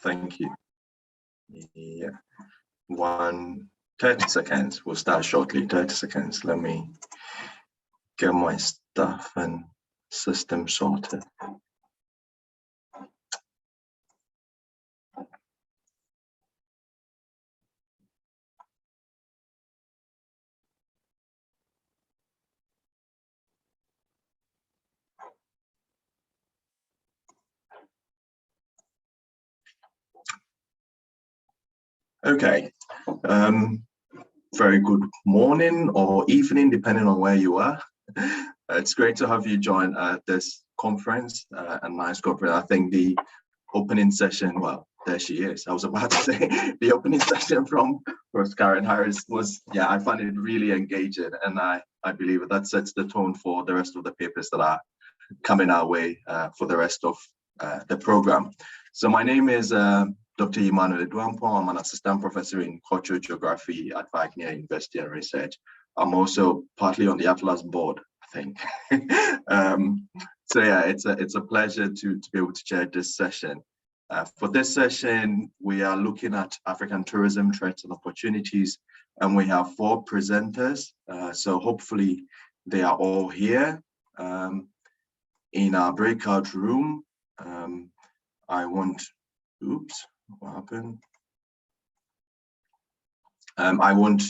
Thank you. Yeah, 30 seconds. We'll start shortly. 30 seconds. Let me get my stuff and system sorted. Okay, very good morning or evening, depending on where you are. It's great to have you join this conference, a nice conference. I think the opening session, well, there she is. I was about to say the opening session from Karen Harris was, yeah, I found it really engaging, and I believe that sets the tone for the rest of the papers that are coming our way for the rest of the program. So my name is Dr. Emmanuel Eduampo. I'm an assistant professor in cultural geography at Wagner University and Research. I'm also partly on the Atlas board, I think. So yeah, it's a pleasure to be able to chair this session. For this session, we are looking at African tourism threats and opportunities, and we have 4 presenters. So hopefully they are all here in our breakout room. Oops, what happened? I won't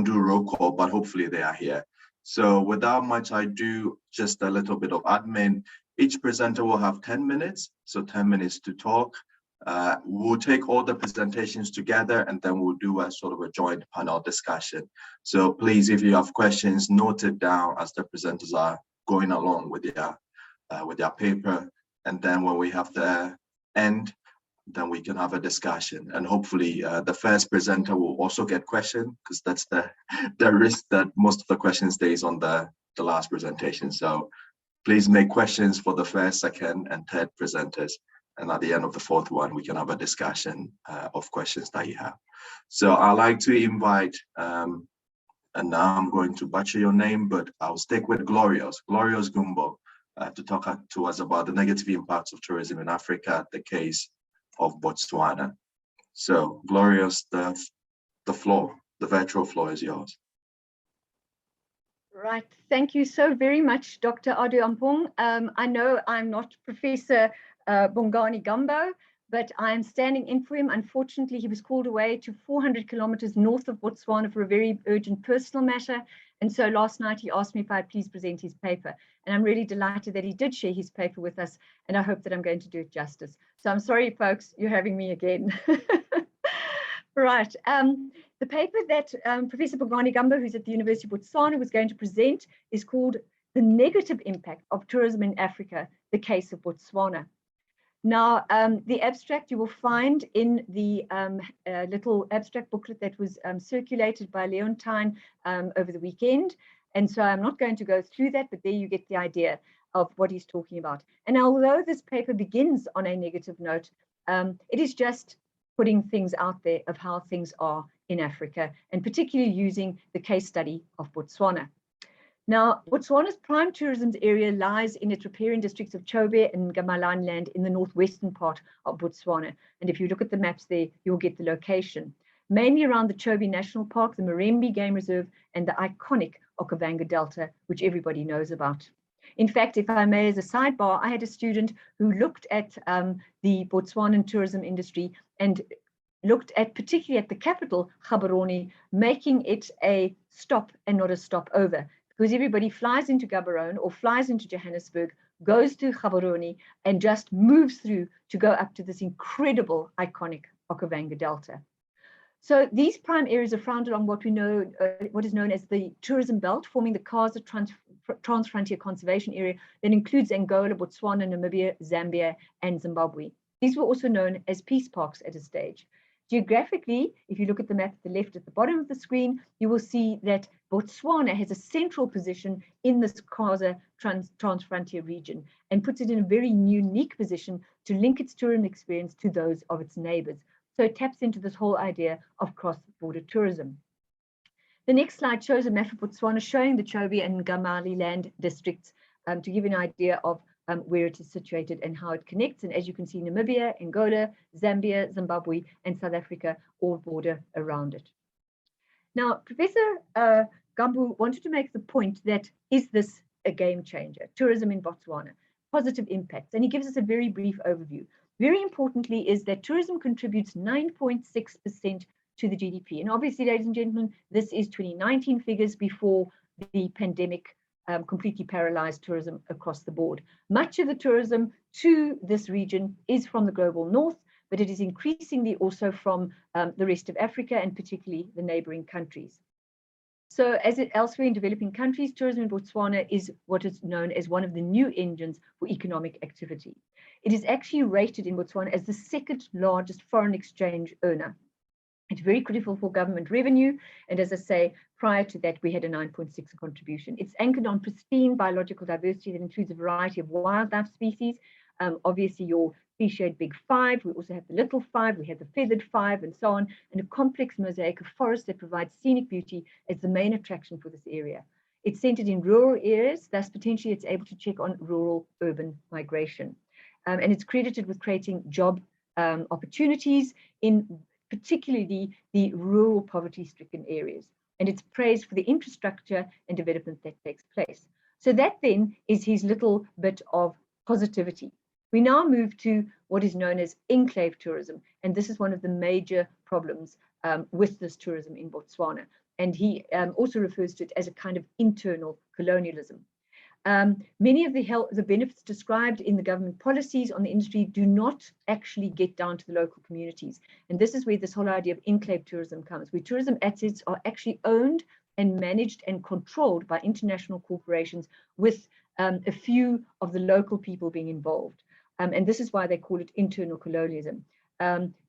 do a roll call, but hopefully they are here. So without much ado, just a little bit of admin. Each presenter will have 10 minutes, so 10 minutes to talk. We'll take all the presentations together and then we'll do a sort of a joint panel discussion. So please, if you have questions, note it down as the presenters are going along with their paper. And then when we have the end, then we can have a discussion, and hopefully the first presenter will also get questions, because that's the risk that most of the questions stays on the last presentation. So please make questions for the first, second, and third presenters, and at the end of the 4th one, we can have a discussion of questions that you have. So I'd like to invite, and now I'm going to butcher your name, but I'll stick with Glorious Gumbo, to talk to us about the negative impacts of tourism in Africa, the case of Botswana. So Glorious, the virtual floor is yours. Right, thank you so very much, Dr. Ampong. I know I'm not Professor Bongani Gumbo, but I'm standing in for him. Unfortunately, he was called away to 400 kilometers north of Botswana for a very urgent personal matter. And so last night he asked me if I'd please present his paper. And I'm really delighted that he did share his paper with us. And I hope that I'm going to do it justice. So I'm sorry, folks, you're having me again. Right. The paper that Professor Bongani Gumbo, who's at the University of Botswana, was going to present is called The Negative Impact of Tourism in Africa, the Case of Botswana. Now, the abstract you will find in the little abstract booklet that was circulated by Leontine over the weekend. And so I'm not going to go through that, but there you get the idea of what he's talking about. And although this paper begins on a negative note, it is just putting things out there of how things are in Africa, and particularly using the case study of Botswana. Now, Botswana's prime tourism area lies in its riparian districts of Chobe and Ngamalan land in the northwestern part of Botswana. And if you look at the maps there, you'll get the location. Mainly around the Chobe National Park, the Marembe Game Reserve, and the iconic Okavango Delta, which everybody knows about. In fact, if I may, as a sidebar, I had a student who looked at the Botswanan tourism industry and looked at, particularly at the capital, Gaborone, making it a stop and not a stopover. Because everybody flies into Gaborone or flies into Johannesburg, goes to Gaborone, and just moves through to go up to this incredible, iconic Okavango Delta. So these prime areas are found along what we know, what is known as the tourism belt, forming the Kaza Transfrontier Conservation Area that includes Angola, Botswana, Namibia, Zambia, and Zimbabwe. These were also known as peace parks at a stage. Geographically, if you look at the map at the left at the bottom of the screen, you will see that Botswana has a central position in this Kaza Transfrontier region and puts it in a very unique position to link its tourism experience to those of its neighbors. So it taps into this whole idea of cross-border tourism. The next slide shows a map of Botswana showing the Chobe and Ngamali land districts to give you an idea of where it is situated and how it connects. And as you can see, Namibia, Angola, Zambia, Zimbabwe, and South Africa all border around it. Now, Professor Gambu wanted to make the point that, is this a game changer? Tourism in Botswana, positive impacts. And he gives us a very brief overview. Very importantly is that tourism contributes 9.6% to the GDP. And obviously, ladies and gentlemen, this is 2019 figures before the pandemic completely paralyzed tourism across the board. Much of the tourism to this region is from the global north, but it is increasingly also from the rest of Africa and particularly the neighboring countries. So as elsewhere in developing countries, tourism in Botswana is what is known as one of the new engines for economic activity. It is actually rated in Botswana as the second largest foreign exchange earner. It's very critical for government revenue. And as I say, prior to that, we had a 9.6 contribution. It's anchored on pristine biological diversity that includes a variety of wildlife species. Obviously, your fish-shade big five. We also have the little five. We have the feathered five and so on, and a complex mosaic of forests that provides scenic beauty as the main attraction for this area. It's centered in rural areas, thus potentially it's able to check on rural-urban migration. And it's credited with creating job opportunities in particularly the rural poverty-stricken areas. And it's praised for the infrastructure and development that takes place. So that then is his little bit of positivity. We now move to what is known as enclave tourism. And this is one of the major problems with this tourism in Botswana. And he also refers to it as a kind of internal colonialism. Many of the benefits described in the government policies on the industry do not actually get down to the local communities. And this is where this whole idea of enclave tourism comes, where tourism assets are actually owned and managed and controlled by international corporations with a few of the local people being involved. And this is why they call it internal colonialism.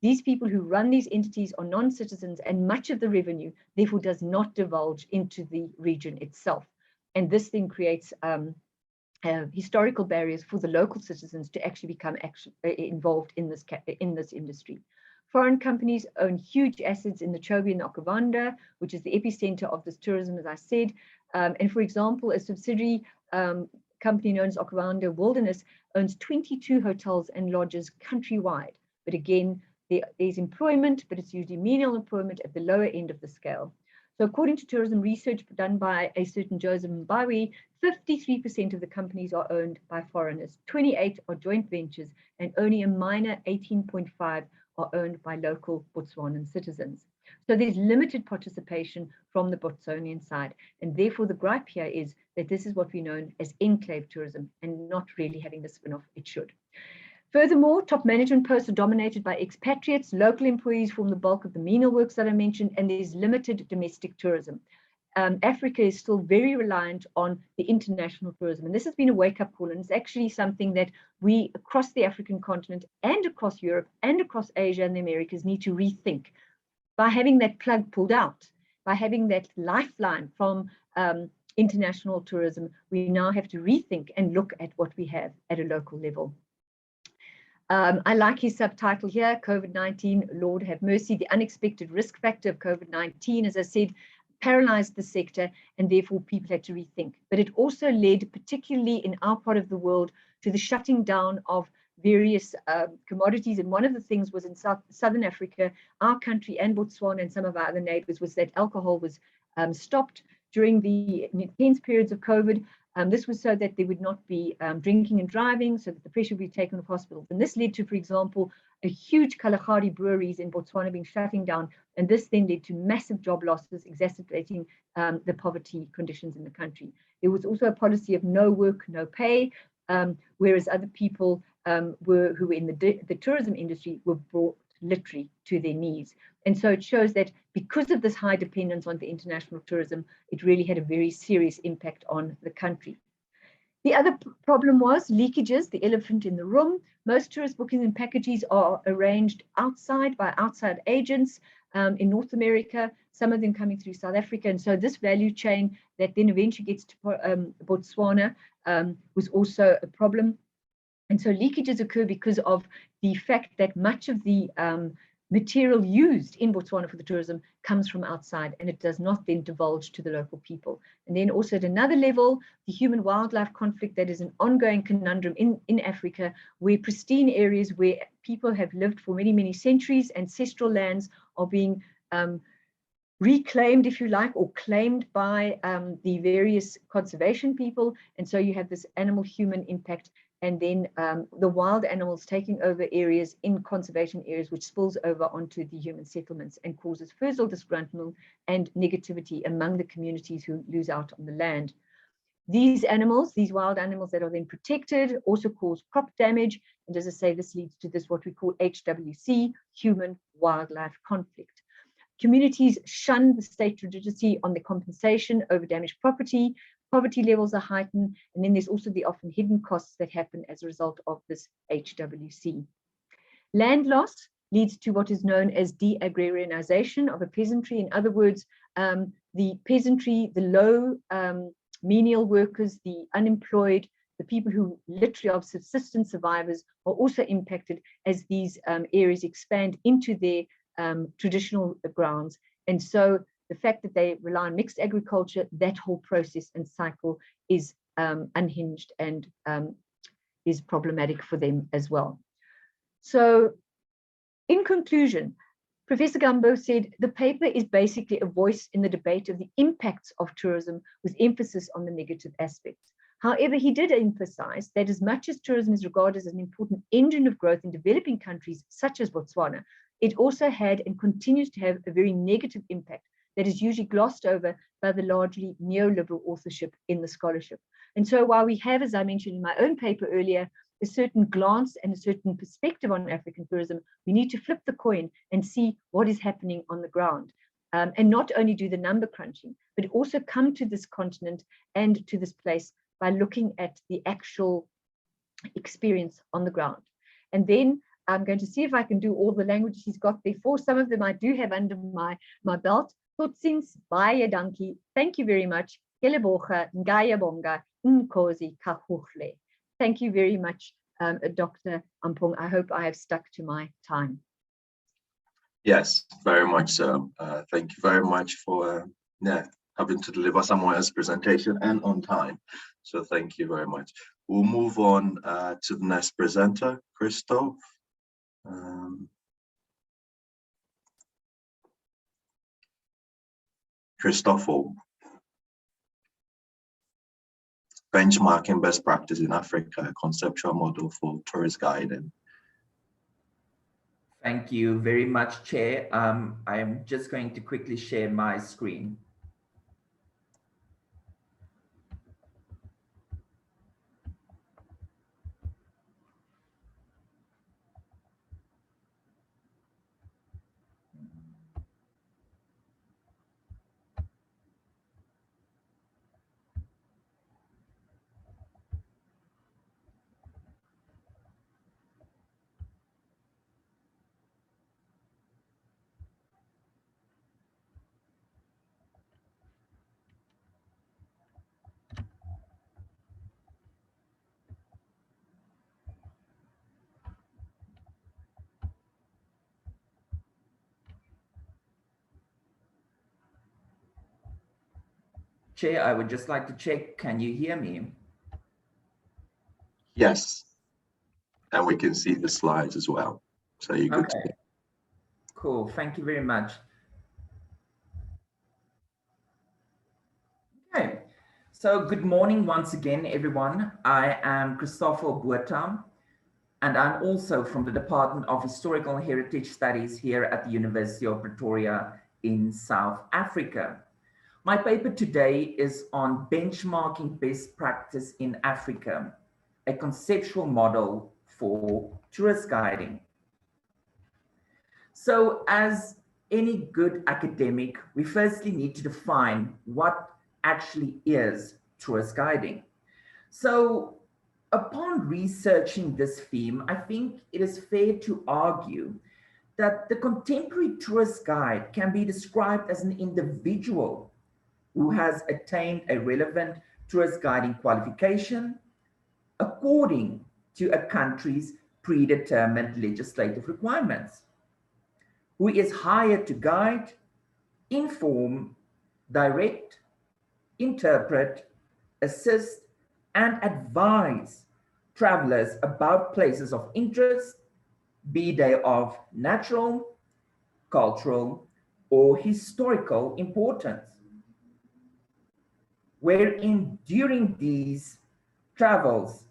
These people who run these entities are non-citizens, and much of the revenue therefore does not divulge into the region itself. And this then creates historical barriers for the local citizens to actually become involved in this industry. Foreign companies own huge assets in the Chobe and Okavango, which is the epicenter of this tourism, as I said. And for example, a subsidiary company known as Okavango Wilderness owns 22 hotels and lodges countrywide. But again, there's employment, but it's usually menial employment at the lower end of the scale. So according to tourism research done by a certain Joseph Mbawi, 53% of the companies are owned by foreigners, 28 are joint ventures, and only a minor 18.5 are owned by local Botswanan citizens. So there's limited participation from the Botswanian side. And therefore the gripe here is that this is what we know as enclave tourism and not really having the spin-off it should. Furthermore, top management posts are dominated by expatriates, local employees form the bulk of the menial works that I mentioned, and there's limited domestic tourism. Africa is still very reliant on the international tourism. And this has been a wake-up call, and it's actually something that we across the African continent and across Europe and across Asia and the Americas need to rethink. By having that plug pulled out, by having that lifeline from international tourism, we now have to rethink and look at what we have at a local level. I like his subtitle here, COVID-19, Lord have mercy. The unexpected risk factor of COVID-19, as I said, paralyzed the sector, and therefore people had to rethink. But it also led, particularly in our part of the world, to the shutting down of various commodities. And one of the things was in Southern Africa, our country and Botswana and some of our other neighbors, was that alcohol was stopped during the intense periods of COVID. This was so that there would not be drinking and driving, so that the pressure would be taken off hospitals. And this led to, for example, a huge Kalahari breweries in Botswana being shutting down. And this then led to massive job losses, exacerbating the poverty conditions in the country. There was also a policy of no work, no pay, whereas other people who were in the tourism industry were brought literally to their knees. And so it shows that because of this high dependence on the international tourism, it really had a very serious impact on the country. The other problem was leakages, the elephant in the room. Most tourist bookings and packages are arranged outside by outside agents in North America, some of them coming through South Africa. And so this value chain that then eventually gets to Botswana was also a problem. And so leakages occur because of the fact that much of the material used in Botswana for the tourism comes from outside, and it does not then divulge to the local people. And then also at another level, the human-wildlife conflict, that is an ongoing conundrum in Africa, where pristine areas where people have lived for many, many centuries, ancestral lands, are being reclaimed, if you like, or claimed by the various conservation people. And so you have this animal-human impact, and then the wild animals taking over areas in conservation areas, which spills over onto the human settlements and causes further disgruntlement and negativity among the communities who lose out on the land. These animals, these wild animals that are then protected, also cause crop damage. And as I say, this leads to this, what we call HWC, human-wildlife conflict. Communities shun the state rigidity on the compensation over damaged property. Poverty levels are heightened, and then there's also the often hidden costs that happen as a result of this HWC. Land loss leads to what is known as de-agrarianization of a peasantry. In other words, the peasantry, the low menial workers, the unemployed, the people who literally are subsistence survivors, are also impacted as these areas expand into their traditional grounds. And so the fact that they rely on mixed agriculture, that whole process and cycle is unhinged and is problematic for them as well. So in conclusion, Professor Gambo said the paper is basically a voice in the debate of the impacts of tourism, with emphasis on the negative aspects. However, he did emphasize that as much as tourism is regarded as an important engine of growth in developing countries such as Botswana, it also had and continues to have a very negative impact that is usually glossed over by the largely neoliberal authorship in the scholarship. And so while we have, as I mentioned in my own paper earlier, a certain glance and a certain perspective on African tourism, we need to flip the coin and see what is happening on the ground. And not only do the number crunching, but also come to this continent and to this place by looking at the actual experience on the ground. And then I'm going to see if I can do all the languages he's got there. For some of them I do have under my belt. Totsiens, baie dankie. Thank you very much. Keleboga, ngayabonga, nkosi kahuhle. Thank you very much, Dr. Ampong. I hope I have stuck to my time. Yes, very much so. Thank you very much for having to deliver someone else's presentation and on time. So thank you very much. We'll move on to the next presenter, Christophe. Christoffel. Benchmarking best practice in Africa, a conceptual model for tourist guiding. Thank you very much, Chair. I'm just going to quickly share my screen. Chair, I would just like to check, can you hear me? Yes, and we can see the slides as well. So you're good. Okay, cool, thank you very much. Okay, so good morning once again, everyone. I am Christoffel Botha, and I'm also from the Department of Historical Heritage Studies here at the University of Pretoria in South Africa. My paper today is on benchmarking best practice in Africa, a conceptual model for tourist guiding. So as any good academic, we firstly need to define what actually is tourist guiding. So upon researching this theme, I think it is fair to argue that the contemporary tourist guide can be described as an individual who has attained a relevant tourist guiding qualification according to a country's predetermined legislative requirements. who is hired to guide, inform, direct, interpret, assist, and advise travelers about places of interest, be they of natural, cultural, or historical importance, wherein during these travels,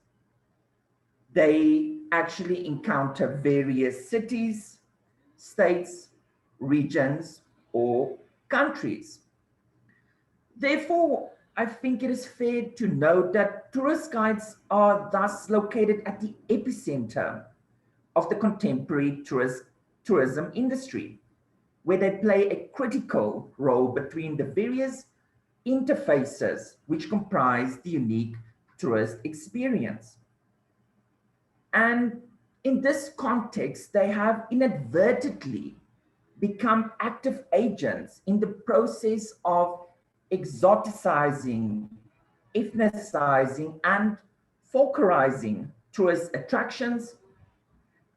they actually encounter various cities, states, regions, or countries. Therefore, I think it is fair to note that tourist guides are thus located at the epicenter of the contemporary tourism industry, where they play a critical role between the various interfaces which comprise the unique tourist experience. And in this context, they have inadvertently become active agents in the process of exoticizing, ethnicizing, and folklorizing tourist attractions,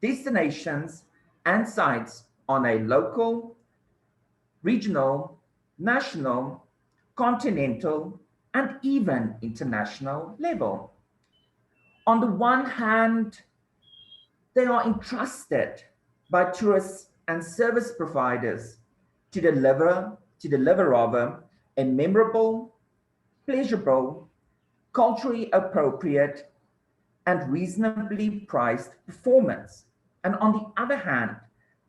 destinations, and sites on a local, regional, national, continental, and even international level. On the one hand, they are entrusted by tourists and service providers to deliver rather a memorable, pleasurable, culturally appropriate, and reasonably priced performance. And on the other hand,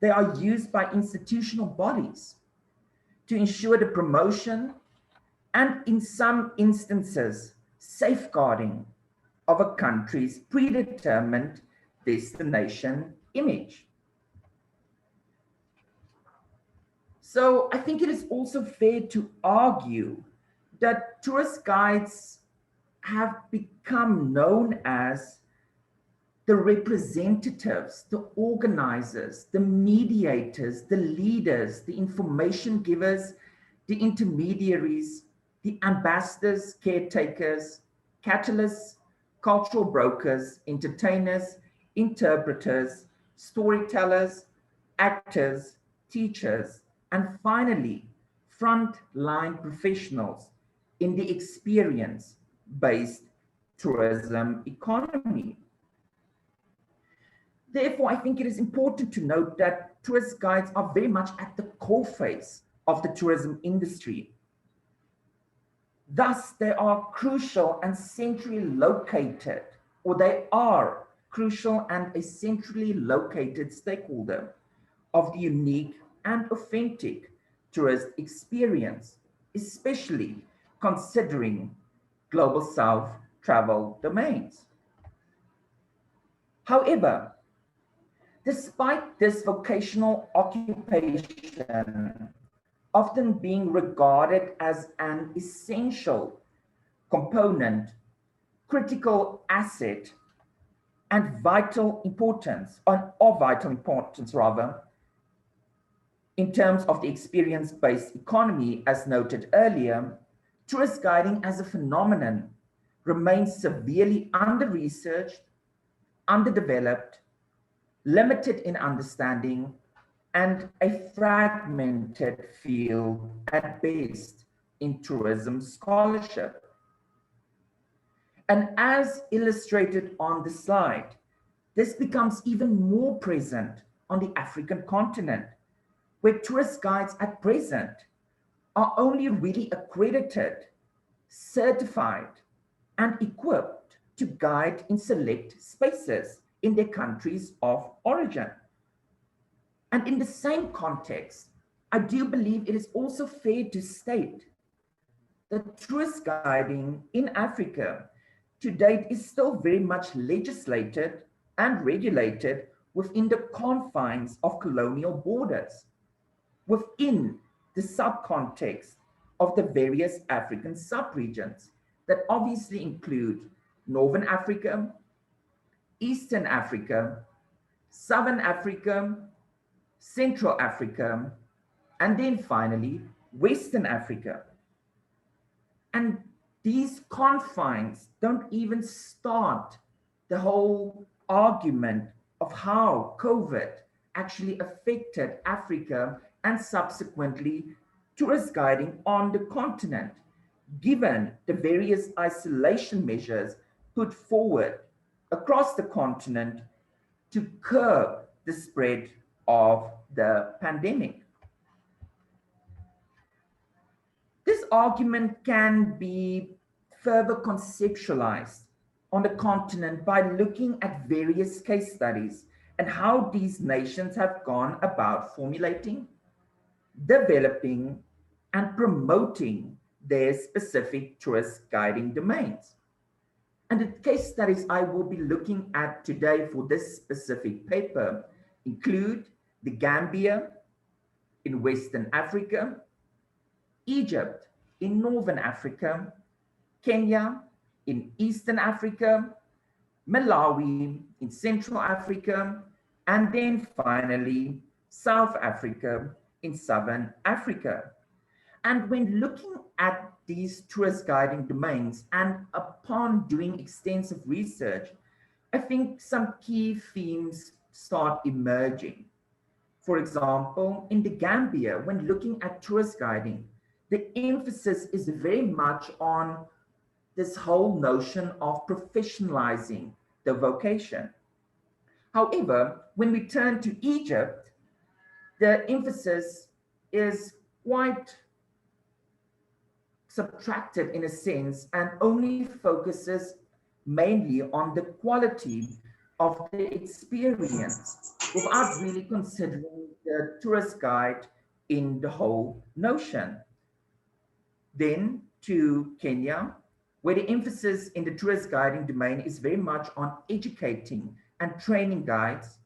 they are used by institutional bodies to ensure the promotion and, in some instances, safeguarding of a country's predetermined destination image. So I think it is also fair to argue that tourist guides have become known as the representatives, the organizers, the mediators, the leaders, the information givers, the intermediaries, the ambassadors, caretakers, catalysts, cultural brokers, entertainers, interpreters, storytellers, actors, teachers, and finally, frontline professionals in the experience-based tourism economy. Therefore, I think it is important to note that tourist guides are very much at the coalface of the tourism industry. Thus, they are crucial and centrally located, or they are crucial and a centrally located stakeholder of the unique and authentic tourist experience, especially considering Global South travel domains. However, despite this vocational occupation often being regarded as an essential component, critical asset, and vital importance, or of vital importance rather, in terms of the experience-based economy, as noted earlier, tourist guiding as a phenomenon remains severely under-researched, underdeveloped, limited in understanding, and a fragmented field at best in tourism scholarship. And as illustrated on the slide, this becomes even more present on the African continent, where tourist guides at present are only really accredited, certified, and equipped to guide in select spaces in their countries of origin. And in the same context, I do believe it is also fair to state that tourist guiding in Africa to date is still very much legislated and regulated within the confines of colonial borders, within the subcontext of the various African subregions that obviously include Northern Africa, Eastern Africa, Southern Africa, Central Africa, and then finally, Western Africa. And these confines don't even start the whole argument of how COVID actually affected Africa and subsequently tourist guiding on the continent, given the various isolation measures put forward across the continent to curb the spread of the pandemic. This argument can be further conceptualized on the continent by looking at various case studies and how these nations have gone about formulating, developing, and promoting their specific tourist guiding domains. And the case studies I will be looking at today for this specific paper include the Gambia in Western Africa, Egypt in Northern Africa, Kenya in Eastern Africa, Malawi in Central Africa, and then finally South Africa in Southern Africa. And when looking at these tourist guiding domains and upon doing extensive research, I think some key themes start emerging. For example, in the Gambia, when looking at tourist guiding, the emphasis is very much on this whole notion of professionalizing the vocation. However, when we turn to Egypt, the emphasis is quite subtracted in a sense and only focuses mainly on the quality of the experience without really considering the tourist guide in the whole notion. Then to Kenya, where the emphasis in the tourist guiding domain is very much on educating and training guides.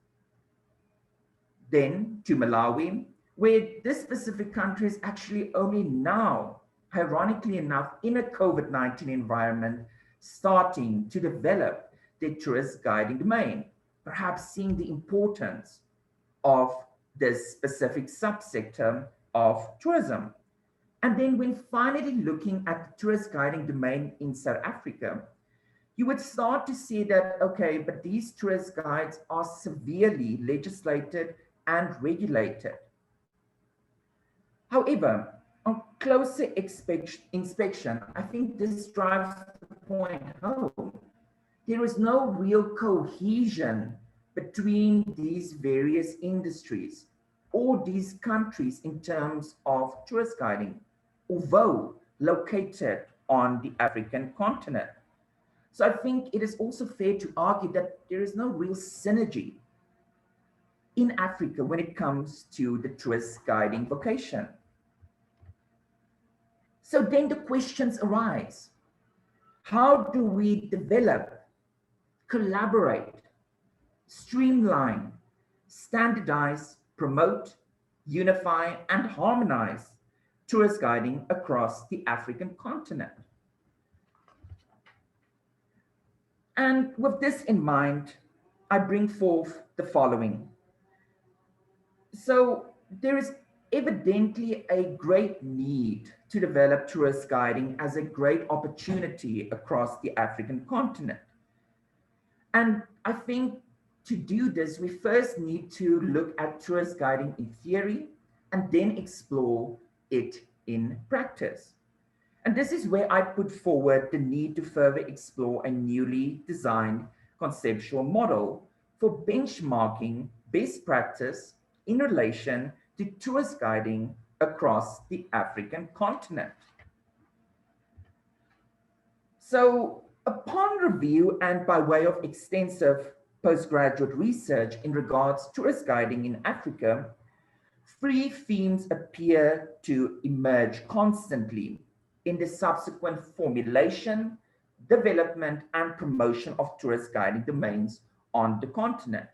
Then to Malawi, where this specific country is actually only now, ironically enough, in a COVID-19 environment, starting to develop the tourist guiding domain, perhaps seeing the importance of this specific subsector of tourism. And then when finally looking at the tourist guiding domain in South Africa, you would start to see that, okay, but these tourist guides are severely legislated and regulated. However, on closer inspection, I think this drives the point home. There is no real cohesion between these various industries or these countries in terms of tourist guiding, although located on the African continent. So I think it is also fair to argue that there is no real synergy in Africa when it comes to the tourist guiding vocation. So then the questions arise. How do we develop, collaborate, streamline, standardize, promote, unify, and harmonize tourist guiding across the African continent? And with this in mind, I bring forth the following. So there is evidently a great need to develop tourist guiding as a great opportunity across the African continent. And I think to do this, we first need to look at tourist guiding in theory and then explore it in practice. And this is where I put forward the need to further explore a newly designed conceptual model for benchmarking best practice in relation to tourist guiding across the African continent. So upon review and by way of extensive postgraduate research in regards to tourist guiding in Africa, three themes appear to emerge constantly in the subsequent formulation, development, and promotion of tourist guiding domains on the continent.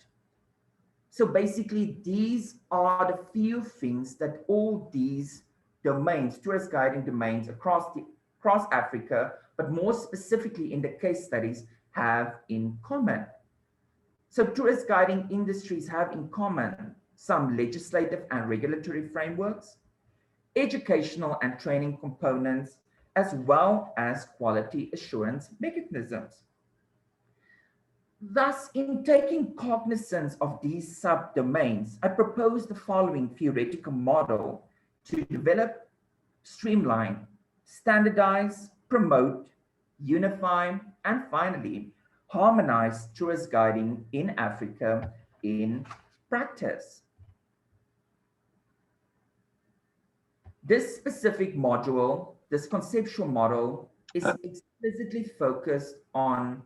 So basically, these are the few things that all these domains, tourist guiding domains across Africa, but more specifically in the case studies, have in common. So tourist guiding industries have in common some legislative and regulatory frameworks, educational and training components, as well as quality assurance mechanisms. Thus, in taking cognizance of these subdomains, I propose the following theoretical model to develop, streamline, standardize, promote, unify, and finally, harmonize tourist guiding in Africa in practice. This specific module, this conceptual model, is explicitly focused on,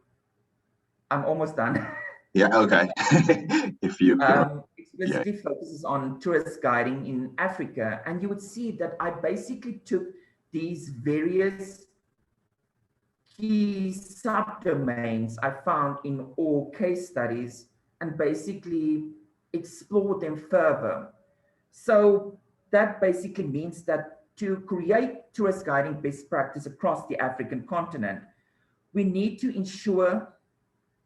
I'm almost done. Yeah, okay. If you Explicitly focuses on tourist guiding in Africa. And you would see that I basically took these various key subdomains I found in all case studies and basically explored them further. So that basically means that to create tourist guiding best practice across the African continent, we need to ensure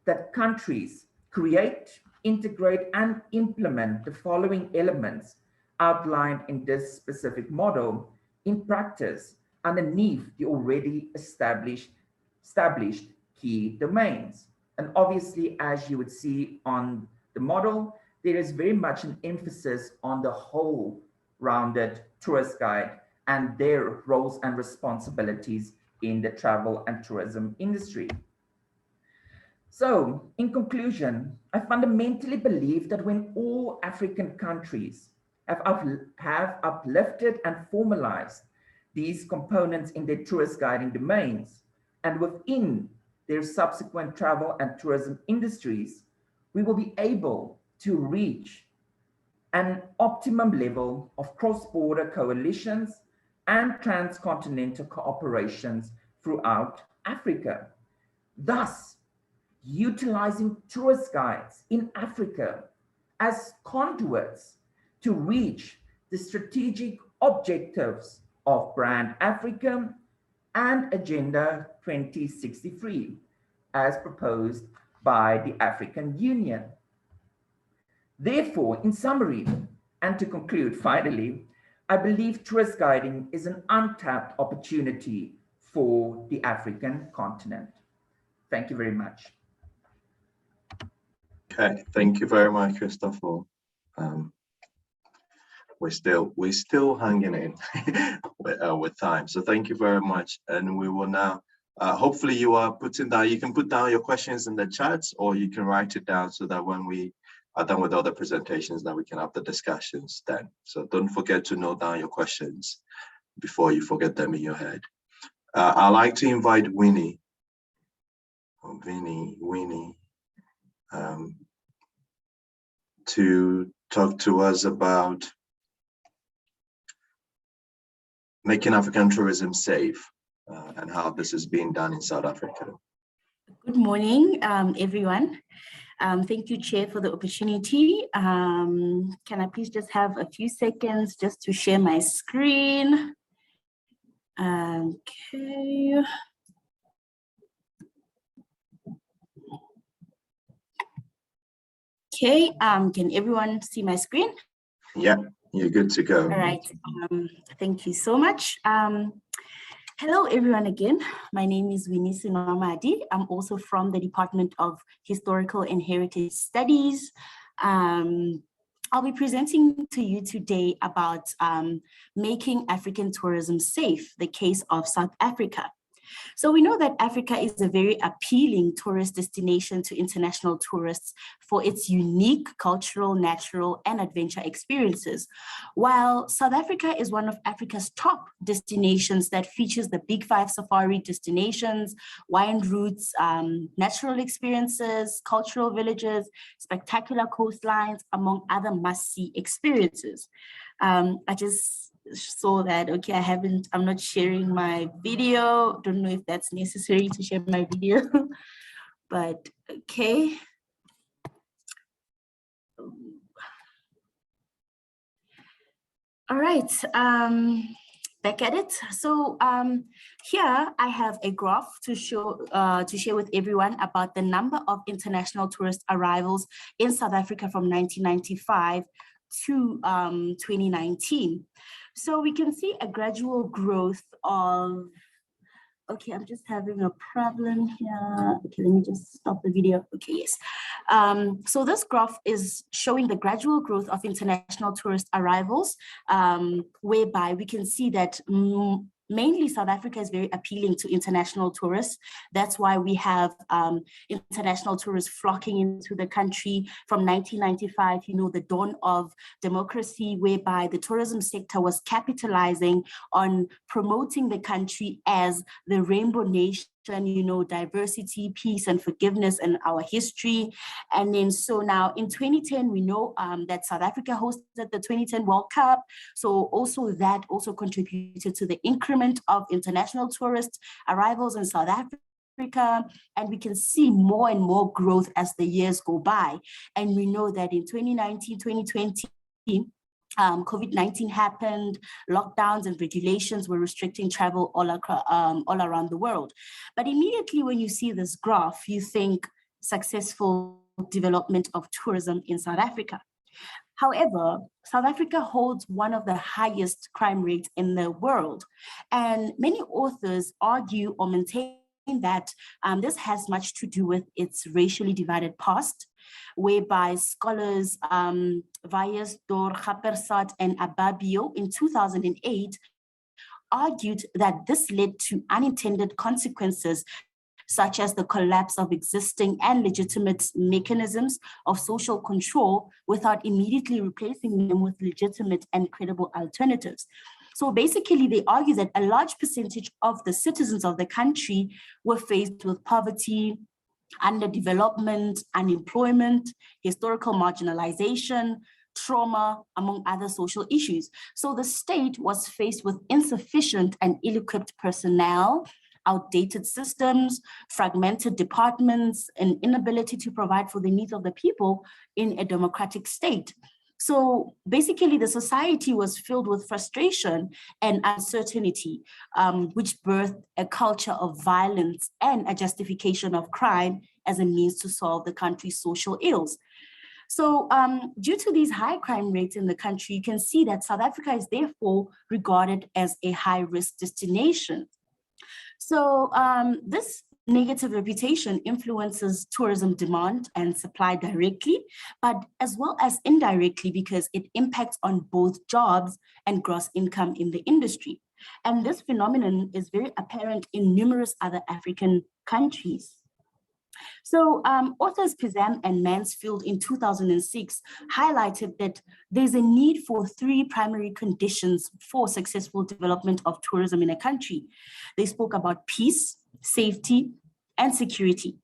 that countries create, integrate, and implement the following elements outlined in this specific model in practice underneath the already established key domains. And obviously, as you would see on the model, there is very much an emphasis on the whole rounded tourist guide and their roles and responsibilities in the travel and tourism industry. So, in conclusion, I fundamentally believe that when all African countries have uplifted and formalized these components in their tourist guiding domains and within their subsequent travel and tourism industries, we will be able to reach an optimum level of cross-border coalitions and transcontinental cooperations throughout Africa. Thus, utilizing tourist guides in Africa as conduits to reach the strategic objectives of Brand Africa and Agenda 2063 as proposed by the African Union. Therefore, in summary, and to conclude finally, I believe tourist guiding is an untapped opportunity for the African continent. Thank you very much. Okay, thank you very much, Christopher. We're still hanging in with time, so thank you very much. And we will now, hopefully you are putting down, you can put down your questions in the chats, or you can write it down so that when we are done with other presentations, that we can have the discussions then. So don't forget to note down your questions before you forget them in your head. I'd like to invite Winnie, to talk to us about making African tourism safe and how this is being done in South Africa. Good morning, everyone. Thank you, Chair, for the opportunity. Can I please just have a few seconds just to share my screen? Okay. Okay, can everyone see my screen? Yeah, you're good to go. All right, thank you so much. Hello, everyone again. My name is Winnie Sinwamadi. I'm also from the Department of Historical and Heritage Studies. I'll be presenting to you today about making African tourism safe, the case of South Africa. So we know that Africa is a very appealing tourist destination to international tourists for its unique cultural, natural, and adventure experiences. While South Africa is one of Africa's top destinations that features the Big Five safari destinations, wine routes, natural experiences, cultural villages, spectacular coastlines, among other must-see experiences. I just saw that, okay, I'm not sharing my video. Don't know if that's necessary to share my video, but okay. All right, back at it. So here I have a graph to share with everyone about the number of international tourist arrivals in South Africa from 1995 to 2019. So we can see a gradual growth of Okay, I'm just having a problem here. Okay, let me just stop the video. Okay, yes. So this graph is showing the gradual growth of international tourist arrivals, whereby we can see that mainly South Africa is very appealing to international tourists. That's why we have international tourists flocking into the country from 1995, you know, the dawn of democracy, whereby the tourism sector was capitalizing on promoting the country as the rainbow nation, you know, diversity, peace, and forgiveness, and our history. And then so now in 2010, we know that South Africa hosted the 2010 World Cup. So also that also contributed to the increment of international tourist arrivals in South Africa. And we can see more and more growth as the years go by. And we know that in 2019, 2020, COVID-19 happened, lockdowns and regulations were restricting travel all around the world. But immediately when you see this graph, you think successful development of tourism in South Africa. However, South Africa holds one of the highest crime rates in the world. And many authors argue or maintain that this has much to do with its racially divided past, whereby scholars Vyas, Dor, Gapersat, and Ababio in 2008 argued that this led to unintended consequences, such as the collapse of existing and legitimate mechanisms of social control without immediately replacing them with legitimate and credible alternatives. So basically, they argue that a large percentage of the citizens of the country were faced with poverty, underdevelopment, unemployment, historical marginalization, trauma, among other social issues. So the state was faced with insufficient and ill-equipped personnel, outdated systems, fragmented departments, and inability to provide for the needs of the people in a democratic state. So basically, the society was filled with frustration and uncertainty, which birthed a culture of violence and a justification of crime as a means to solve the country's social ills. So due to these high crime rates in the country, you can see that South Africa is therefore regarded as a high-risk destination. So this negative reputation influences tourism demand and supply directly, but as well as indirectly, because it impacts on both jobs and gross income in the industry. And this phenomenon is very apparent in numerous other African countries. So authors Pizam and Mansfield in 2006 highlighted that there's a need for 3 primary conditions for successful development of tourism in a country. They spoke about peace, safety, and security.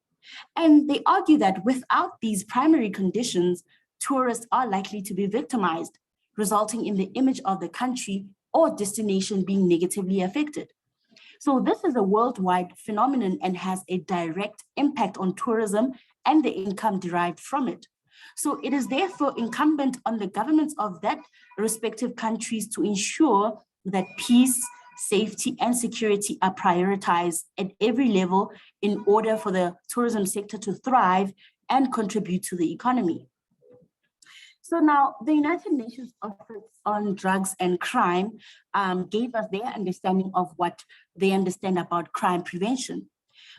And they argue that without these primary conditions, tourists are likely to be victimized, resulting in the image of the country or destination being negatively affected. So this is a worldwide phenomenon and has a direct impact on tourism and the income derived from it. So it is therefore incumbent on the governments of that respective countries to ensure that peace, safety, and security are prioritized at every level in order for the tourism sector to thrive and contribute to the economy. So now the United Nations Office on Drugs and Crime gave us their understanding of what they understand about crime prevention.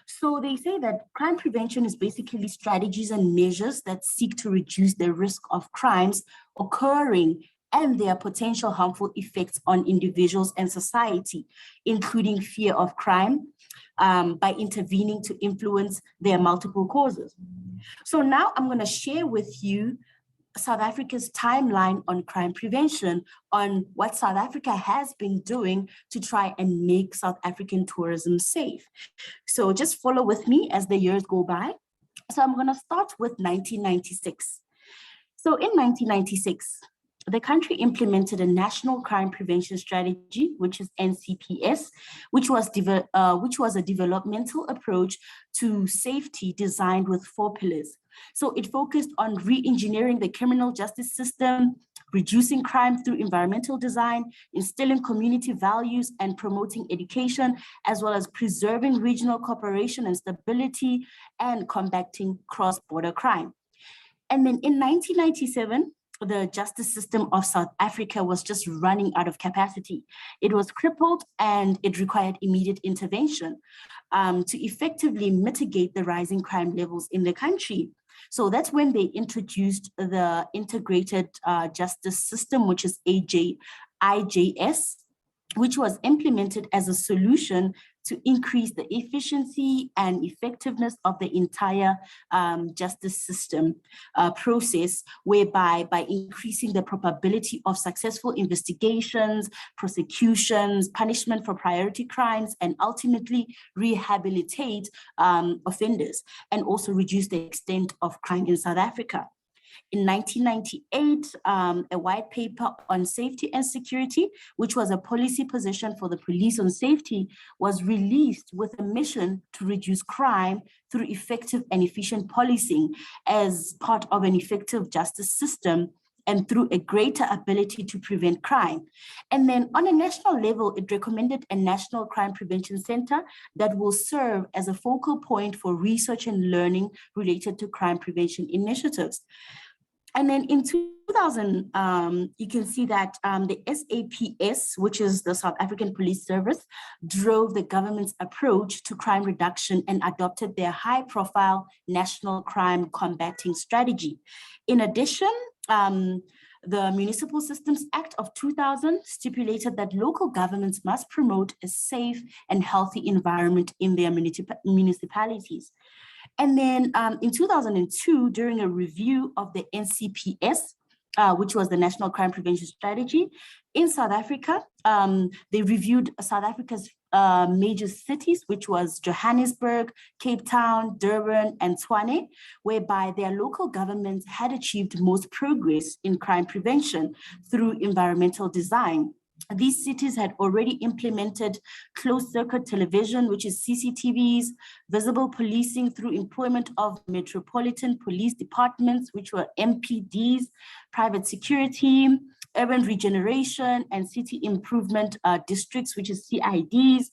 So they say that crime prevention is basically strategies and measures that seek to reduce the risk of crimes occurring and their potential harmful effects on individuals and society, including fear of crime, by intervening to influence their multiple causes. So now I'm going to share with you South Africa's timeline on crime prevention, on what South Africa has been doing to try and make South African tourism safe. So just follow with me as the years go by. So I'm going to start with 1996. So in 1996, the country implemented a national crime prevention strategy, which is NCPS, which was a developmental approach to safety designed with 4 pillars. So it focused on re-engineering the criminal justice system, reducing crime through environmental design, instilling community values, and promoting education, as well as preserving regional cooperation and stability, and combating cross-border crime. And then in 1997, the justice system of South Africa was just running out of capacity. It was crippled and it required immediate intervention to effectively mitigate the rising crime levels in the country. So that's when they introduced the integrated justice system, which is IJS, which was implemented as a solution to increase the efficiency and effectiveness of the entire justice system process, whereby by increasing the probability of successful investigations, prosecutions, punishment for priority crimes, and ultimately rehabilitate offenders, and also reduce the extent of crime in South Africa. In 1998, a white paper on safety and security, which was a policy position for the police on safety, was released with a mission to reduce crime through effective and efficient policing as part of an effective justice system and through a greater ability to prevent crime. And then on a national level, it recommended a National Crime Prevention Center that will serve as a focal point for research and learning related to crime prevention initiatives. And then in 2000, you can see that the SAPS, which is the South African Police Service, drove the government's approach to crime reduction and adopted their high-profile national crime combating strategy. In addition, the Municipal Systems Act of 2000 stipulated that local governments must promote a safe and healthy environment in their municipalities. And then in 2002, during a review of the NCPS, which was the National Crime Prevention Strategy, in South Africa, they reviewed South Africa's major cities, which was Johannesburg, Cape Town, Durban, and Tshwane, whereby their local governments had achieved most progress in crime prevention through environmental design. These cities had already implemented closed-circuit television, which is CCTVs, visible policing through employment of metropolitan police departments, which were MPDs, private security, urban regeneration, and city improvement districts, which is CIDs,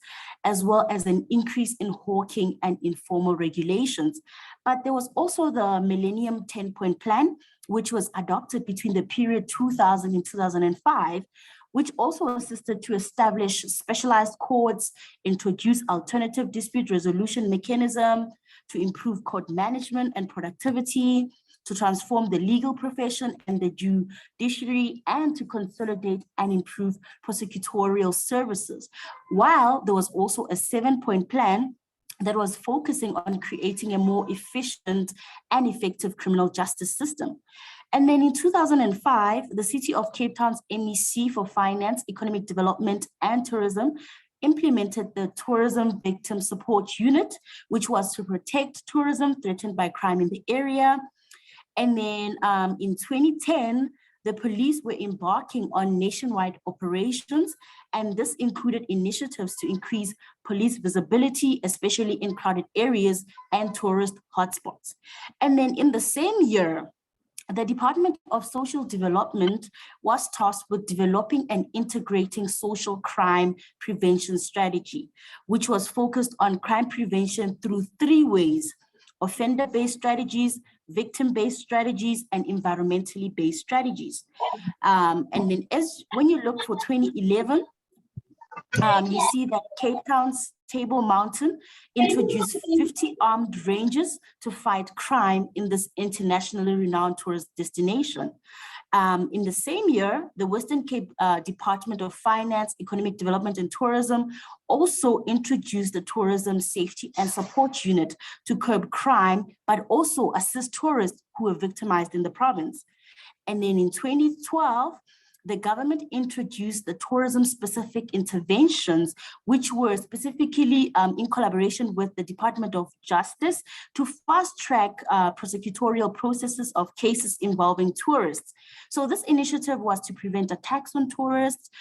as well as an increase in hawking and informal regulations. But there was also the Millennium 10-Point Plan, which was adopted between the period 2000 and 2005, which also assisted to establish specialized courts, introduce alternative dispute resolution mechanism, to improve court management and productivity, to transform the legal profession and the judiciary, and to consolidate and improve prosecutorial services. While there was also a 7-point plan that was focusing on creating a more efficient and effective criminal justice system. And then in 2005, the City of Cape Town's MEC for Finance, Economic Development and Tourism implemented the Tourism Victim Support Unit, which was to protect tourism threatened by crime in the area. And then in 2010, the police were embarking on nationwide operations, and this included initiatives to increase police visibility, especially in crowded areas and tourist hotspots. And then in the same year, the Department of Social Development was tasked with developing and integrating social crime prevention strategy, which was focused on crime prevention through 3 ways: offender-based strategies, victim-based strategies, and environmentally based strategies. And then when you look for 2011, you see that Cape Town's Table Mountain introduced 50 armed rangers to fight crime in this internationally renowned tourist destination. In the same year, the Western Cape Department of Finance, Economic Development and Tourism also introduced the Tourism Safety and Support Unit to curb crime, but also assist tourists who were victimized in the province. And then in 2012, the government introduced the tourism-specific interventions, which were specifically in collaboration with the Department of Justice to fast-track prosecutorial processes of cases involving tourists. So this initiative was to prevent attacks on tourists,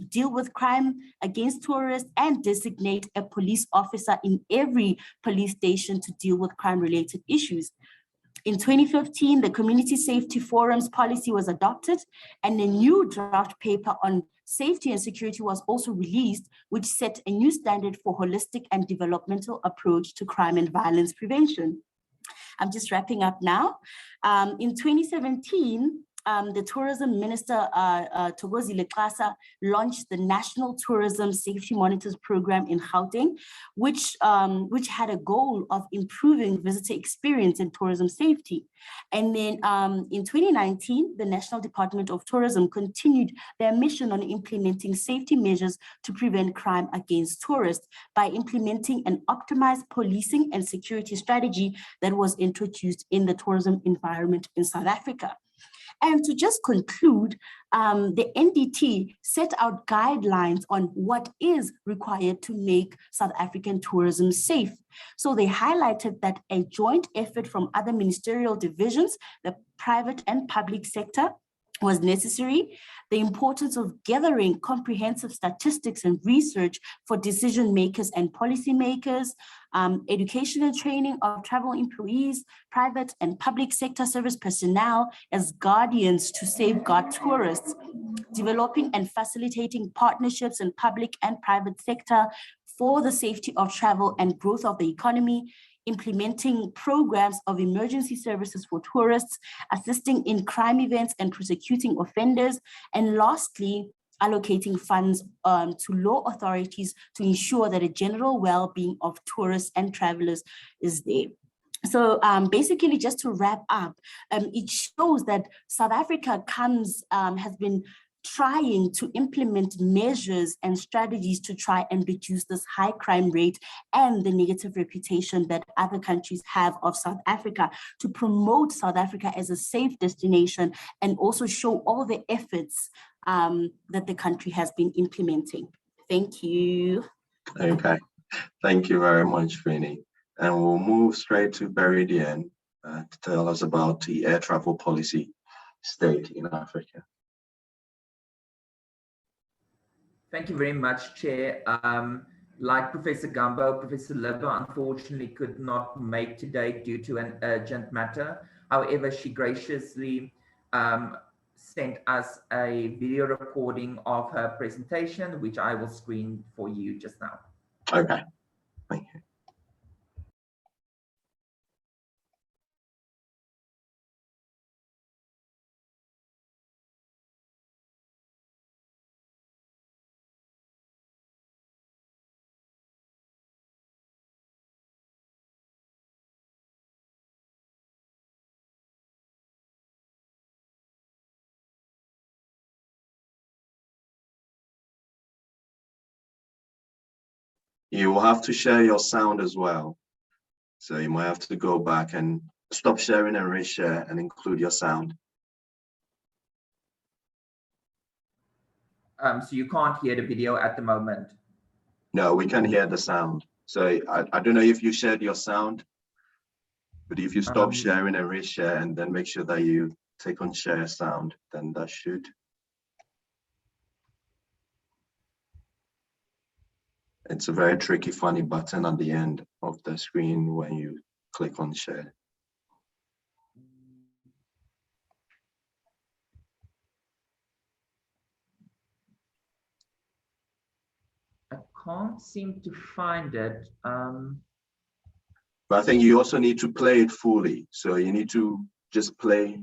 deal with crime against tourists, and designate a police officer in every police station to deal with crime-related issues. In 2015, the Community Safety Forum's policy was adopted, and a new draft paper on safety and security was also released, which set a new standard for holistic and developmental approach to crime and violence prevention. I'm just wrapping up now. In 2017, the tourism minister, Thokozile Xasa, launched the National Tourism Safety Monitors Program in Gauteng, which had a goal of improving visitor experience in tourism safety. And then in 2019, the National Department of Tourism continued their mission on implementing safety measures to prevent crime against tourists by implementing an optimized policing and security strategy that was introduced in the tourism environment in South Africa. And to just conclude, the NDT set out guidelines on what is required to make South African tourism safe. So they highlighted that a joint effort from other ministerial divisions, the private and public sector, was necessary. The importance of gathering comprehensive statistics and research for decision makers and policymakers, education and training of travel employees, private and public sector service personnel as guardians to safeguard tourists, developing and facilitating partnerships in public and private sector for the safety of travel and growth of the economy, implementing programs of emergency services for tourists, assisting in crime events and prosecuting offenders, and lastly, allocating funds to law authorities to ensure that a general well-being of tourists and travelers is there. So basically, just to wrap up, it shows that South Africa has been trying to implement measures and strategies to try and reduce this high crime rate and the negative reputation that other countries have of South Africa, to promote South Africa as a safe destination and also show all the efforts that the country has been implementing. Thank you. Okay, thank you very much, Vinny. And we'll move straight to Beridian to tell us about the air travel policy state in Africa. Thank you very much, Chair. Like Professor Gumbo, Professor Libba unfortunately could not make today due to an urgent matter. However, she graciously sent us a video recording of her presentation, which I will screen for you just now. Okay, thank you. You will have to share your sound as well. So you might have to go back and stop sharing and reshare and include your sound. So you can't hear the video at the moment? No, we can hear the sound. So I don't know if you shared your sound, but if you stop sharing and reshare and then make sure that you take on share sound, then that should. It's a very tricky, funny button at the end of the screen when you click on share. I can't seem to find it. But I think you also need to play it fully. So you need to just play,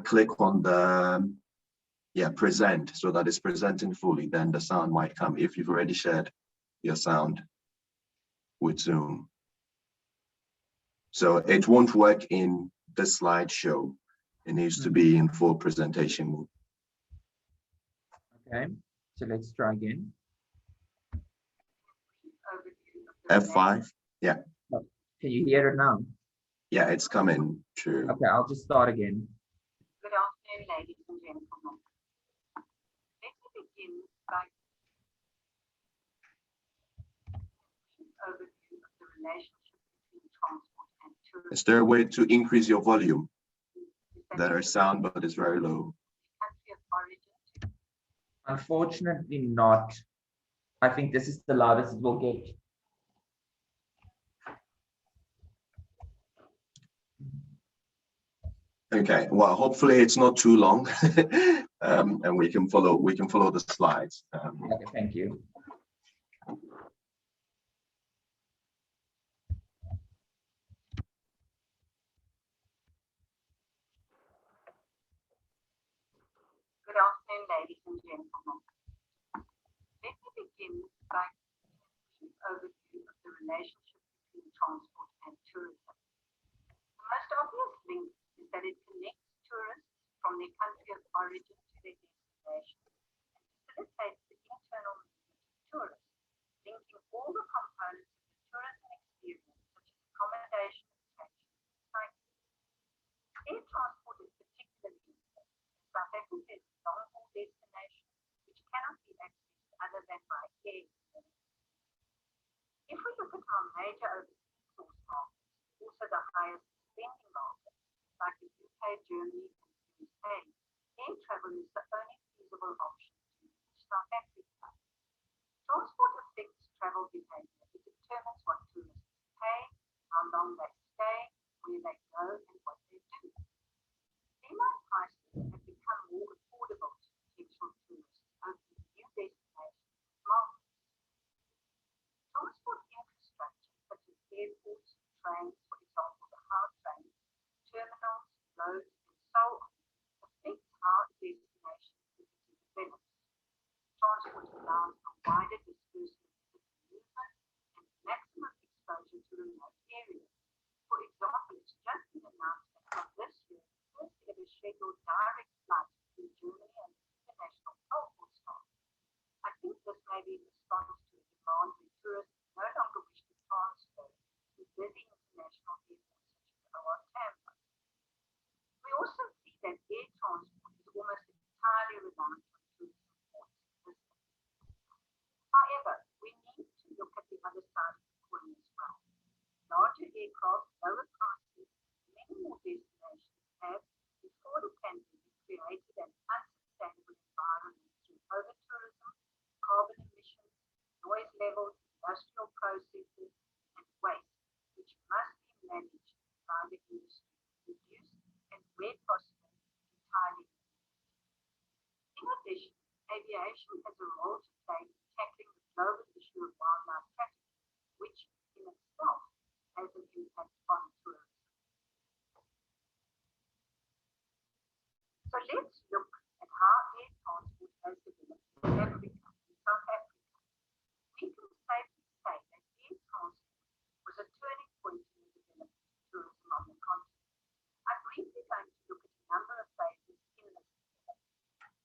click on the, present, so that it's presenting fully. Then the sound might come if you've already shared your sound with Zoom. So it won't work in the slideshow. It needs to be in full presentation mode. Okay, so let's try again. F5, yeah. Oh, can you hear it now? Yeah, it's coming true. Okay, I'll just start again. Good afternoon, ladies and gentlemen. Let me begin by an overview of the relationship between transport and tourism. Is there a way to increase your volume? There is sound, but it's very low. Country of origin. Unfortunately not. I think this is the loudest it will get. Okay, well, hopefully it's not too long, and we can follow the slides. Okay, thank you. ladies and gentlemen. Let me begin by giving a brief overview of the relationship between transport and tourism. The most obvious link is that it connects tourists from their country of origin to their destination and facilitates the internal movement of tourists, linking all the components of the tourism experience, such as accommodation, attraction, and cycling. Air transport is particularly important as South Africa is a long-haul destination which cannot be accessed other than by air. If we look at our major overseas source markets, also the highest spending markets, like the UK, Germany, and the USA, air travel is the only feasible option to reach South Africa. Transport affects travel behavior. It determines what tourists pay, how long they stay, where they go, and what they do. Airline prices have become more affordable to potential tourists, opening new destinations and markets. Transport infrastructure, such as airports, trains, for example, the HAR train, terminals, roads, and so on, affects how a destination typically develops. Transport allows a wider disbursement of movement and maximum exposure to remote areas. For example, it's just been announced that from this year, the first ever scheduled direct flight between Germany and the international pole will start. I think this may be in response to a demand where tourists no longer wish to transfer to busy international airports such as OR Tampa. We also see that air transport is almost entirely reliant on tourism ports and business. However, we need to look at the other side of the coin as well. Larger aircraft, lower prices, many more destinations have, before the pandemic, created an unsustainable environment through over-tourism, carbon emissions, noise levels, industrial processes, and waste, which must be managed by the industry, reduced, and where possible, entirely. In addition, aviation has a role to play in tackling the global issue of wildlife trafficking, which in itself has an impact on tourism. So let's look at how air transport has developed in Africa, in South Africa. We can safely say that air transport was a turning point in the development of tourism on the continent. I'm briefly going to look at a number of phases in this development.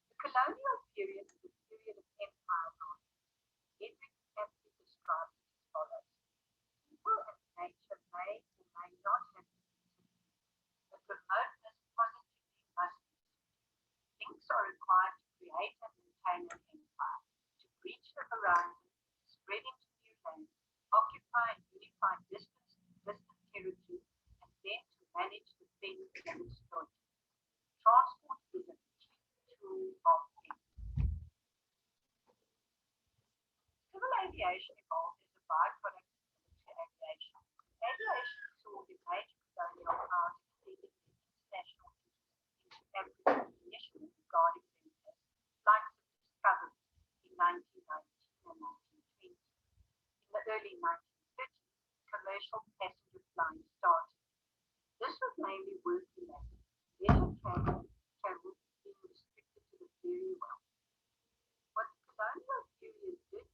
The colonial period is a period of empire building. Edwin aptly describes it as follows. People and nature may or may not have been interviewed, but remoteness positively must be. Links are required to create and maintain an empire, to breach the horizon, spread into new lands, occupy and unify distant territory, and then to manage the things and exploit. Transport is a key tool of empire. Civil aviation evolved as a byproduct of military aviation. Aviation saw the major colonial powers extending their international interests into Africa, initially regarding them as flights of discovery in 1919 and 1920. In the early 1930s, commercial passenger flying started. This was mainly work-related. Leisure travel being restricted to the very wealthy. What the colonial period did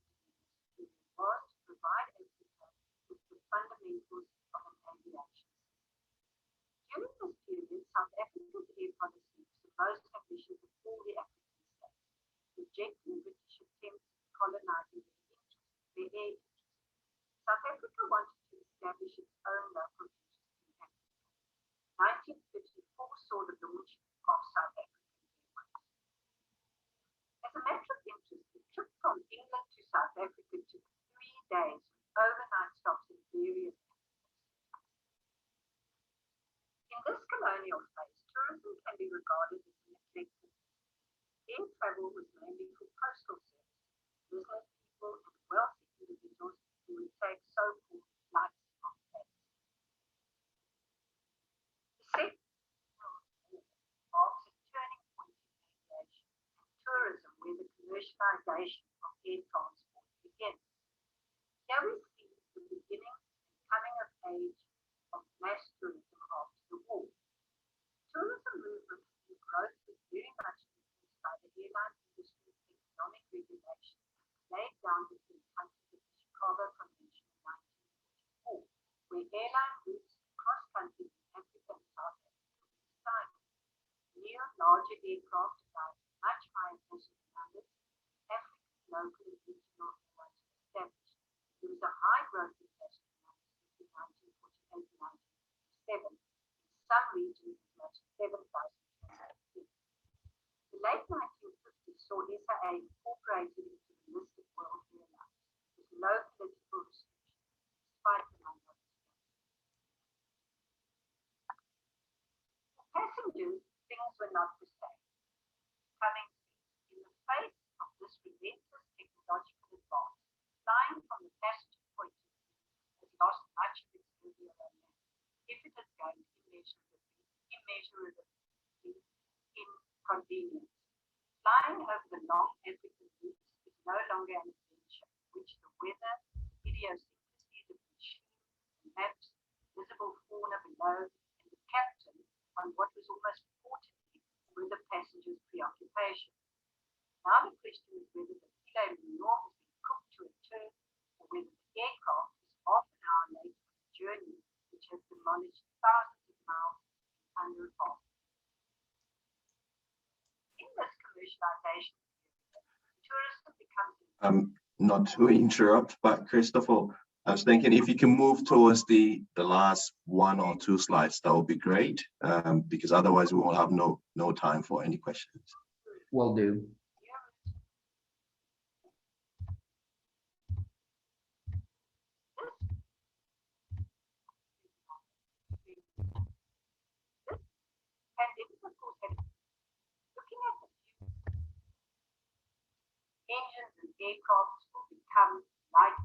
was to provide Africa with the fundamentals of an aviation system. During this period, South Africa's air policy was the most ambitious of all the African states, rejecting British attempts at colonizing their air interests. South Africa wanted to establish its own local interests in Africa. 1954 saw the launch of South African Airways. As a matter of interest, the trip from England to South Africa took 3 days with overnight stops in various African cities. In this colonial phase, tourism can be regarded as an eclectic. Air travel was mainly for postal service, business people, and wealthy individuals who would take so-called flights of passage. The Second World War marks a turning point in aviation and tourism, where the commercialization of air transport begins. Here we see the beginning and coming of age of mass tourism after the war. Tourism movements in founded under the Chicago Convention in 1944, where airline routes across countries in Africa and South Africa were decided. New, larger aircraft allowed much higher passenger numbers. African, local, and regional airlines were established. There was a high growth in passenger numbers between 1948 and 1957. In some regions, as much as 7,000. The late 1950s saw SAA incorporated into the list of world airlines with no political restrictions, despite the minority status. For passengers, things were not the same. Coming in the face of this relentless technological advance, flying from the passenger point of view has lost much of its earlier romance, if it has gained immeasurably in convenience. Flying over the long African routes is no longer an adventure, which the weather, idiosyncrasies of the machine, maps, visible fauna below, and the captain on what was almost reportedly were the passengers' preoccupation. Now the question is whether the filet mignon has been cooked to a turn, or whether the aircraft is half an hour late on a journey which has demolished thousands of miles in under a half. In this commercialization period, tourism becomes Not to interrupt, but Christopher, I was thinking if you can move towards the last 1 or 2 slides, that would be great, because otherwise we won't have no time for any questions. Will do. pandemic, of course, looking at the future, engines and aircraft will become light.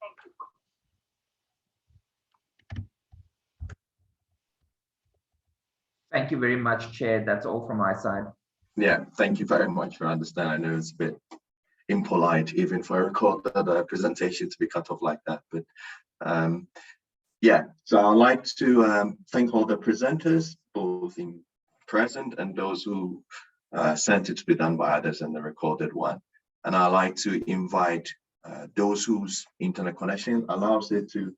Thank you. Thank you very much, Chair. That's all from my side. Yeah, thank you very much for understanding. I know it's a bit impolite even for a recorded presentation to be cut off like that, but yeah, so I'd like to thank all the presenters, both in present and those who sent it to be done by others in the recorded one. And I'd like to invite those whose internet connection allows it to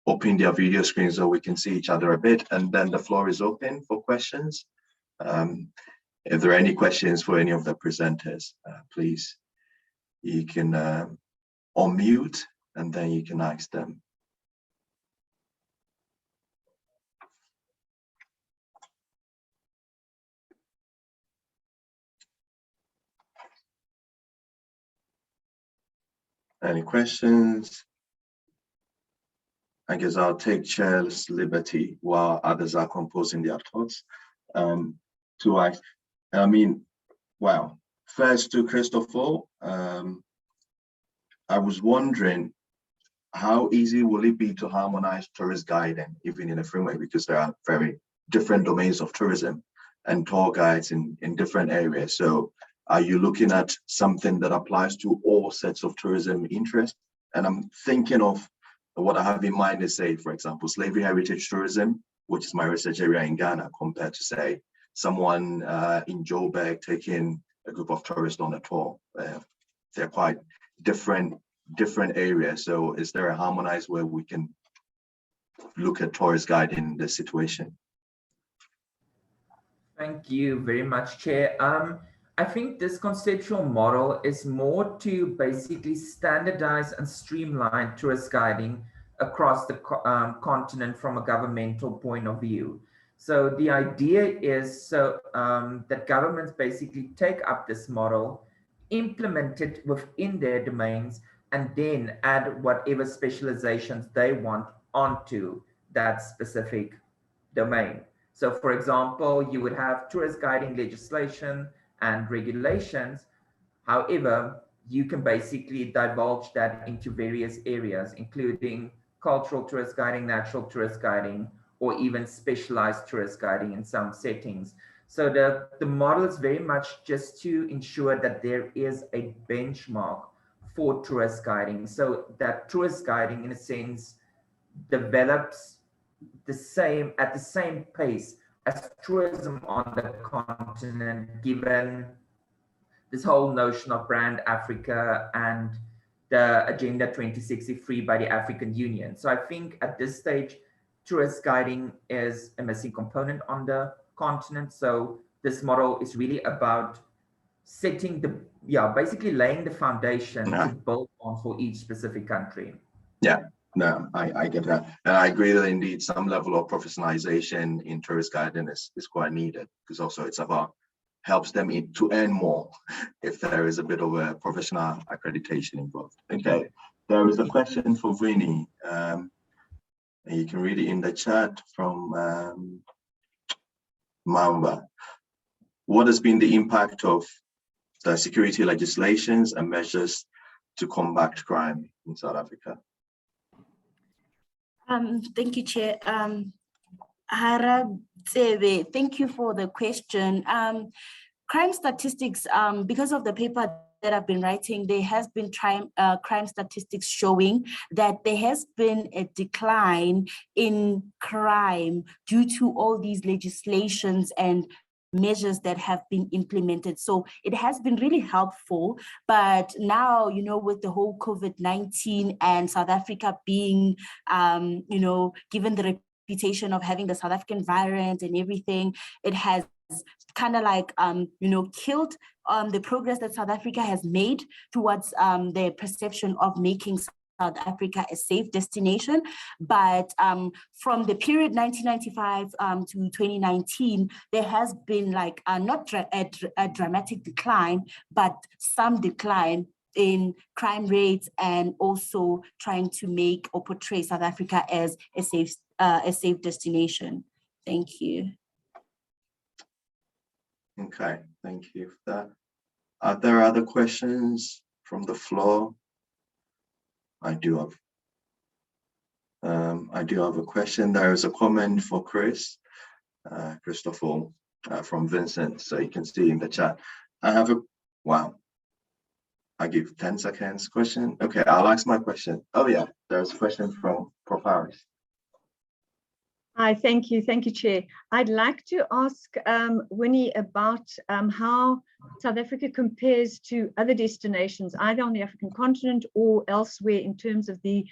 open their video screen so we can see each other a bit, and then the floor is open for questions. If there are any questions for any of the presenters, please, you can unmute and then you can ask them. Any questions? I guess I'll take chair's liberty while others are composing their thoughts to ask. I mean, well, first to Christopher, I was wondering how easy will it be to harmonize tourist guiding, even in a framework, because there are very different domains of tourism and tour guides in different areas. So are you looking at something that applies to all sets of tourism interest? And I'm thinking of what I have in mind is, say, for example, slavery heritage tourism, which is my research area in Ghana, compared to, say, someone in Joburg taking a group of tourists on a tour. They're quite different areas. So is there a harmonized way we can look at tourist guiding in this situation? Thank you very much, Chair. I think this conceptual model is more to basically standardize and streamline tourist guiding across the continent from a governmental point of view. So the idea is that governments basically take up this model, implement it within their domains, and then add whatever specializations they want onto that specific domain. So for example, you would have tourist guiding legislation and regulations. However, you can basically divulge that into various areas, including cultural tourist guiding, natural tourist guiding, or even specialized tourist guiding in some settings. So the model is very much just to ensure that there is a benchmark for tourist guiding, so that tourist guiding, in a sense, develops at the same pace as tourism on the continent, given this whole notion of Brand Africa and the Agenda 2060 free by the African Union. So I think at this stage, tourist guiding is a missing component on the continent. So this model is really about setting basically laying the foundation to build on for each specific country. Yeah, no, I get that. And I agree that indeed some level of professionalization in tourist guiding is quite needed, because also it's about helps them to earn more if there is a bit of a professional accreditation involved. Okay, there is a question for Vinny. You can read it in the chat from Mamba. What has been the impact of the security legislations and measures to combat crime in South Africa? Thank you, Chair. Harab Tsebe, thank you for the question. Crime statistics, because of the paper that I've been writing, there has been crime statistics showing that there has been a decline in crime due to all these legislations and measures that have been implemented. So it has been really helpful. But now, you know, with the whole COVID-19 and South Africa being, you know, given the reputation of having the South African variant and everything, it has kind of like, you know, killed the progress that South Africa has made towards the perception of making South Africa a safe destination. But from the period 1995 to 2019, there has been like not a dramatic decline, but some decline in crime rates, and also trying to make or portray South Africa as a safe destination. Thank you. Okay, thank you for that. Are there other questions from the floor? I do have a question. There is a comment for Christopher, from Vincent. So you can see in the chat. Wow. I give 10 seconds question. Okay, I'll ask my question. Oh yeah, there's a question from Prof. Harris. Hi, thank you, Chair. I'd like to ask Winnie about how South Africa compares to other destinations, either on the African continent or elsewhere, in terms of the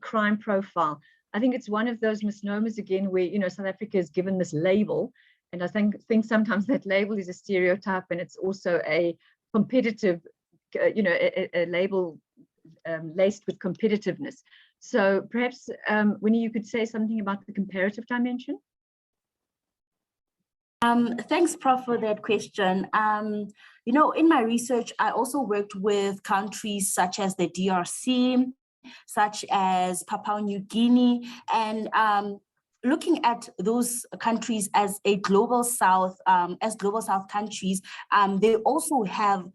crime profile. I think it's one of those misnomers again, where, you know, South Africa is given this label, and I think sometimes that label is a stereotype, and it's also a competitive, you know, a label laced with competitiveness. So perhaps, Winnie, you could say something about the comparative dimension? Thanks, Prof, for that question. You know, in my research, I also worked with countries such as the DRC, such as Papua New Guinea, and looking at those countries as a global South, countries, they also have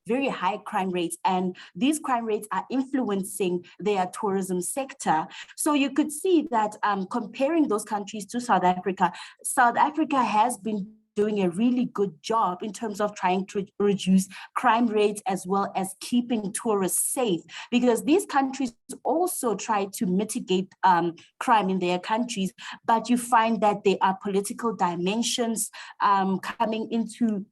very high crime rates, and these crime rates are influencing their tourism sector. So you could see that comparing those countries to South Africa has been doing a really good job in terms of trying to reduce crime rates as well as keeping tourists safe, because these countries also try to mitigate crime in their countries, but you find that there are political dimensions coming into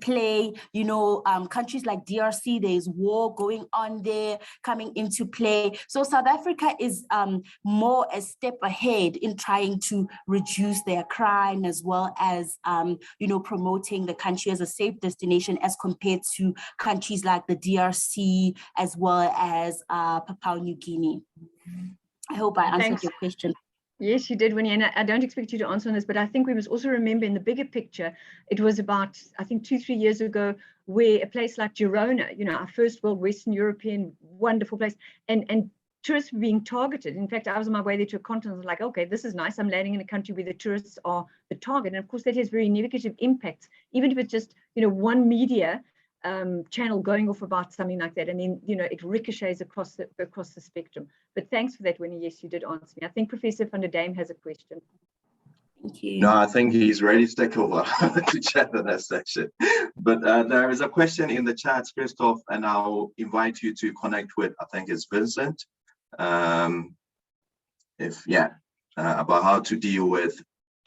play. You know, countries like DRC, there's war going on there coming into play. So South Africa is more a step ahead in trying to reduce their crime, as well as you know, promoting the country as a safe destination, as compared to countries like the DRC as well as Papua New Guinea. I hope I answered your question. Yes, you did, Winnie, and I don't expect you to answer on this, but I think we must also remember, in the bigger picture, it was about, I think, 2-3 years ago, where a place like Girona, you know, our first world Western European wonderful place, and tourists were being targeted. In fact, I was on my way there to a conference, I was like, okay, this is nice. I'm landing in a country where the tourists are the target. And of course, that has very negative impacts, even if it's just, you know, one media channel going off about something like that, and then, you know, it ricochets across the spectrum. But thanks for that, Winnie. Yes, you did answer me. I think Professor van der Dame has a question. Thank you. No, I think he's ready to take over to chat the next section. But there is a question in the chat, Christoph, and I'll invite you to connect with, I think it's Vincent, about how to deal with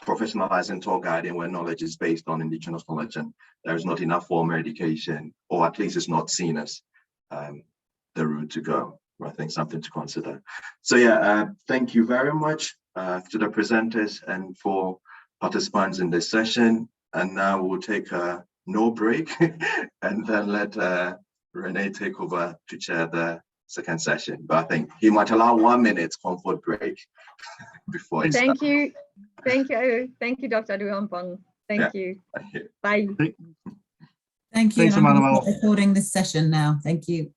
professionalizing tour guiding where knowledge is based on indigenous knowledge and there is not enough formal education, or at least it's not seen as the route to go. I think something to consider. So yeah, thank you very much to the presenters and for participants in this session. And now we'll take a no break and then let Renee take over to chair the second session. But I think he might allow 1 minute comfort break before it Thank starts. you. Thank you, Dr. Aduampong. Thank you. Thank you. Bye. Thank you. Thanks, I'm Emmanuel. recording this session now. Thank you.